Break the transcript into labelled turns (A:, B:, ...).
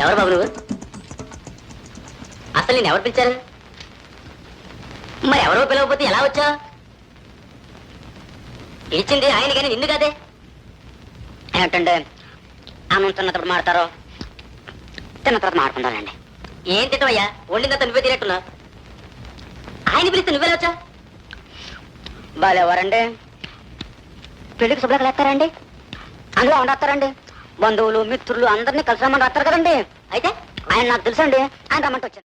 A: ఎవరు బాబు నువ్వు? అసలు నేను ఎవరు పిలిచారు? మరి ఎవరో పిలవకపోతే ఎలా వచ్చా? పిలిచింది ఆయన కానీ నిన్ను కాదే. ఏమిటంటే అన్నం తిన్నప్పుడు మాడతారు, తిన్న తర్వాత మాడుకుంటారండి. ఏం తింటావయ్యా? వండిందంతా నువ్వే తినట్టున్నావు. ఆయన పిలిస్తే నువ్వే వచ్చా? బాలేవారండి, పెళ్లికి శుభ్రంగా వేస్తారండి, అందులో వండేస్తారండి, బంధువులు మిత్రులు అందరినీ కలిసి రమ్మని రాస్తారు కదండి. అయితే ఆయన నాకు తెలుసండి, ఆయన రమ్మంటే వచ్చాను.